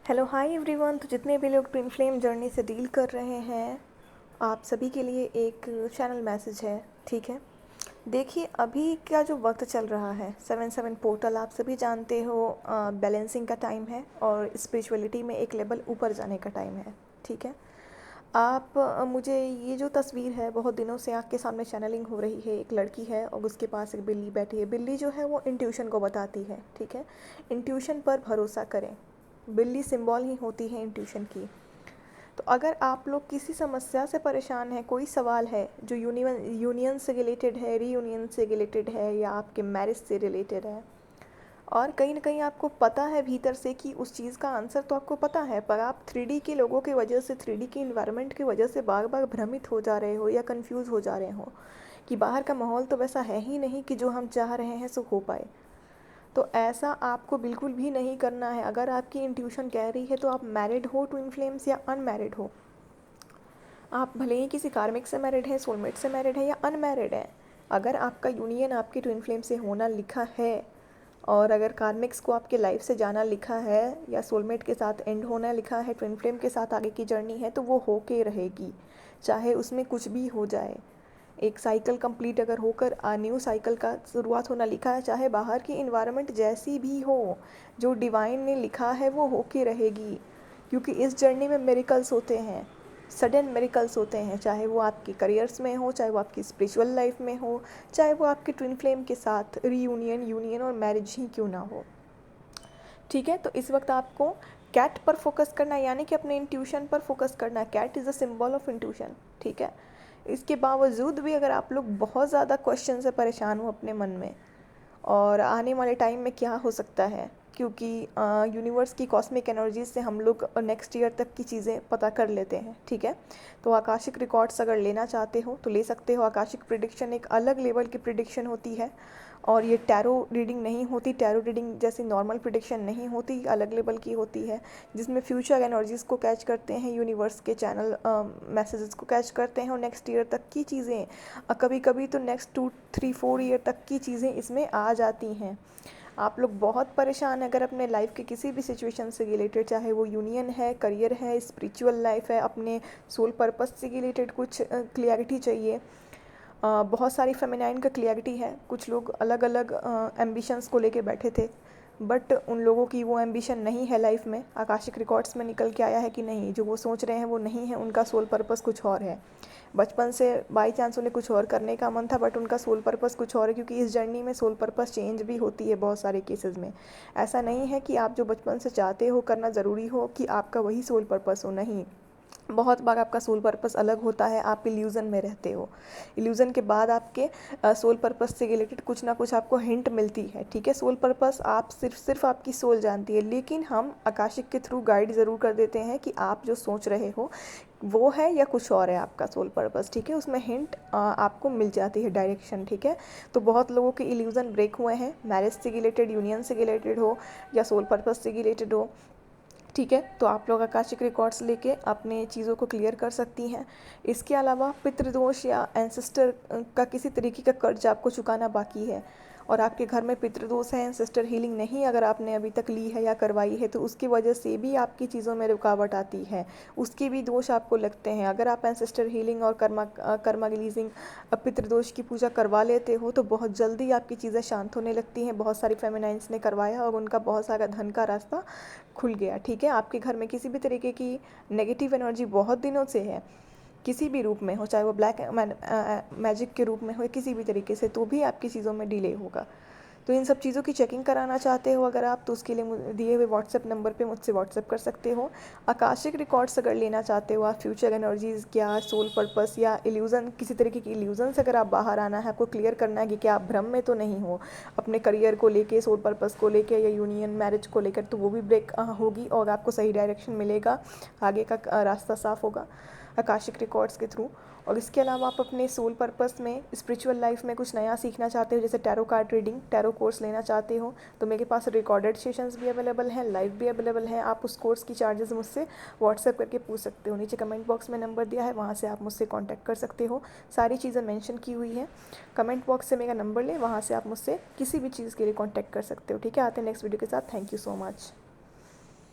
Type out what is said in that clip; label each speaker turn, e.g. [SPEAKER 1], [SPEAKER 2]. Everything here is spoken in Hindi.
[SPEAKER 1] Hello hi everyone. तो जितने भी लोग ट्विन फ्लेम जर्नी से डील कर रहे हैं, आप सभी के लिए एक चैनल मैसेज है। ठीक है, देखिए अभी का जो वक्त चल रहा है 7/7 पोर्टल आप सभी जानते हो, बैलेंसिंग का टाइम है और स्पिरिचुअलिटी में एक लेवल ऊपर जाने का टाइम है। ठीक है, आप मुझे ये जो तस्वीर है बहुत दिनों से आँख के सामने चैनलिंग हो रही है। एक लड़की है और उसके पास एक बिल्ली बैठी है। बिल्ली जो है वो इंट्यूशन को बताती है। ठीक है, इंट्यूशन पर भरोसा करें। बिल्ली सिंबल ही होती है इंट्यूशन की। तो अगर आप लोग किसी समस्या से परेशान हैं, कोई सवाल है जो यूनियन से रिलेटेड है, रीयूनियन से रिलेटेड है या आपके मैरिज से रिलेटेड है, और कहीं ना कहीं आपको पता है भीतर से कि उस चीज़ का आंसर तो आपको पता है, पर आप 3D के लोगों की वजह से, 3D के इन्वायरमेंट की वजह से बार बार भ्रमित हो जा रहे हो या कंफ्यूज हो जा रहे हो कि बाहर का माहौल तो वैसा है ही नहीं कि जो हम चाह रहे हैं सो हो पाए। तो ऐसा आपको बिल्कुल भी नहीं करना है। अगर आपकी इंट्यूशन कह रही है तो आप मैरिड हो ट्विन फ्लेम्स या अनमैरिड हो, आप भले ही किसी कार्मिक से मैरिड है, सोलमेट से मैरिड है या अनमैरिड है, अगर आपका यूनियन आपकी ट्विन फ्लेम से होना लिखा है और अगर कार्मिक्स को आपके लाइफ से जाना लिखा है या सोलमेट के साथ एंड होना लिखा है, ट्विन फ्लेम के साथ आगे की जर्नी है, तो वो होके रहेगी, चाहे उसमें कुछ भी हो जाए। एक साइकिल कंप्लीट अगर होकर न्यू साइकिल का शुरुआत होना लिखा है, चाहे बाहर की इन्वायरमेंट जैसी भी हो, जो डिवाइन ने लिखा है वो होके रहेगी। क्योंकि इस जर्नी में मेरिकल्स होते हैं, सडन मेरिकल्स होते हैं, चाहे वो आपके करियर्स में हो, चाहे वो आपकी स्पिरिचुअल लाइफ में हो, चाहे वो आपके ट्विन फ्लेम के साथ रीयूनियन, यूनियन और मैरिज ही क्यों ना हो। ठीक है, तो इस वक्त आपको कैट पर फोकस करना है, यानी कि अपने इंट्यूशन पर फोकस करना है। Cat is a symbol of intuition. ठीक है, इसके बावजूद भी अगर आप लोग बहुत ज़्यादा क्वेश्चन से परेशान हो अपने मन में और आने वाले टाइम में क्या हो सकता है, क्योंकि यूनिवर्स की कॉस्मिक एनर्जीज से हम लोग नेक्स्ट ईयर तक की चीज़ें पता कर लेते हैं। ठीक है, तो आकाशिक रिकॉर्ड्स अगर लेना चाहते हो तो ले सकते हो। आकाशिक प्रिडिक्शन एक अलग लेवल की प्रिडिक्शन होती है और ये टैरो रीडिंग नहीं होती। टैरो रीडिंग जैसी नॉर्मल प्रिडिक्शन नहीं होती, अलग लेवल की होती है, जिसमें फ्यूचर एनर्जीज़ को कैच करते हैं, यूनिवर्स के चैनल मैसेजेस को कैच करते हैं और नेक्स्ट ईयर तक की चीज़ें, कभी कभी तो नेक्स्ट 2 3 4 ईयर तक की चीज़ें इसमें आ जाती हैं। आप लोग बहुत परेशान हैं अगर अपने लाइफ के किसी भी सिचुएशन से रिलेटेड, चाहे वो यूनियन है, करियर है, स्पिरिचुअल लाइफ है, अपने सोल पर्पस से रिलेटेड कुछ क्लियरिटी चाहिए। बहुत सारी फेमिनाइन का क्लियरिटी है। कुछ लोग अलग अलग एम्बिशंस को लेके बैठे थे, बट उन लोगों की वो एम्बिशन नहीं है लाइफ में। आकाशिक रिकॉर्ड्स में निकल के आया है कि नहीं, जो वो सोच रहे हैं वो नहीं है, उनका सोल पर्पस कुछ और है। बचपन से बाई चांस उन्हें कुछ और करने का मन था, बट उनका सोल पर्पस कुछ और है, क्योंकि इस जर्नी में सोल पर्पस चेंज भी होती है बहुत सारे केसेस में। ऐसा नहीं है कि आप जो बचपन से चाहते हो करना ज़रूरी हो कि आपका वही सोल पर्पस हो, नहीं। बहुत बार आपका सोल पर्पस अलग होता है, आप इल्यूज़न में रहते हो। इल्यूज़न के बाद आपके सोल पर्पस से रिलेटेड कुछ ना कुछ आपको हिंट मिलती है। ठीक है, सोल पर्पस आप सिर्फ आपकी सोल जानती है, लेकिन हम आकाशिक के थ्रू गाइड ज़रूर कर देते हैं कि आप जो सोच रहे हो वो है या कुछ और है आपका सोल पर्पस। ठीक है, उसमें हिंट आपको मिल जाती है, डायरेक्शन। ठीक है, तो बहुत लोगों के इल्यूज़न ब्रेक हुए हैं, मैरिज से रिलेटेड, यूनियन से रिलेटेड हो या सोल पर्पस से रिलेटेड हो। ठीक है, तो आप लोग आकाशिक रिकॉर्ड्स लेके अपने चीज़ों को क्लियर कर सकती हैं। इसके अलावा पितृदोष या एंसेस्टर का किसी तरीके का कर्ज आपको चुकाना बाकी है और आपके घर में पितृदोष है, एंसेस्टर हीलिंग नहीं अगर आपने अभी तक ली है या करवाई है, तो उसकी वजह से भी आपकी चीज़ों में रुकावट आती है, उसके भी दोष आपको लगते हैं। अगर आप एंसेस्टर हीलिंग और कर्मा रिलीजिंग पितृदोष की पूजा करवा लेते हो तो बहुत जल्दी आपकी चीज़ें शांत होने लगती हैं। बहुत सारी फेमिनाइंस ने करवाया और उनका बहुत सारा धन का रास्ता खुल गया। ठीक है, आपके घर में किसी भी तरीके की नेगेटिव एनर्जी बहुत दिनों से है, किसी भी रूप में हो, चाहे वो ब्लैक मैजिक के रूप में हो, किसी भी तरीके से, तो भी आपकी चीज़ों में डिले होगा। तो इन सब चीज़ों की चेकिंग कराना चाहते हो अगर आप, तो उसके लिए दिए हुए व्हाट्सएप नंबर पे मुझसे व्हाट्सएप कर सकते हो। आकाशिक रिकॉर्ड्स अगर लेना चाहते हो आप, फ्यूचर एनर्जीज़, क्या सोल पर्पस या इल्यूज़न, किसी तरीके की इल्यूज़न से अगर आप बाहर आना है, आपको क्लियर करना है कि क्या आप भ्रम में तो नहीं हो अपने करियर को लेके, सोल पर्पस को लेके या यूनियन मैरिज को लेकर, तो वो भी ब्रेक होगी और आपको सही डायरेक्शन मिलेगा, आगे का रास्ता साफ होगा आकाशिक रिकॉर्ड्स के थ्रू। और इसके अलावा आप अपने सोल पर्पस में, स्पिरिचुअल लाइफ में कुछ नया सीखना चाहते हो, जैसे tarot card reading, tarot course लेना चाहते हो, तो मेरे पास रिकॉर्डेड सेशंस भी अवेलेबल हैं, लाइव भी अवेलेबल हैं। आप उस कोर्स की चार्जेस मुझसे व्हाट्सएप करके पूछ सकते हो। नीचे कमेंट बॉक्स में नंबर दिया है, वहाँ से आप मुझसे कॉन्टैक्ट कर सकते हो। सारी चीज़ें मैंशन की हुई हैं, कमेंट बॉक्स से मेरा नंबर लें, वहाँ से आप मुझसे किसी भी चीज़ के लिए कॉन्टैक्ट कर सकते हो। ठीक है, आते हैं नेक्स्ट वीडियो के साथ। Thank you so much.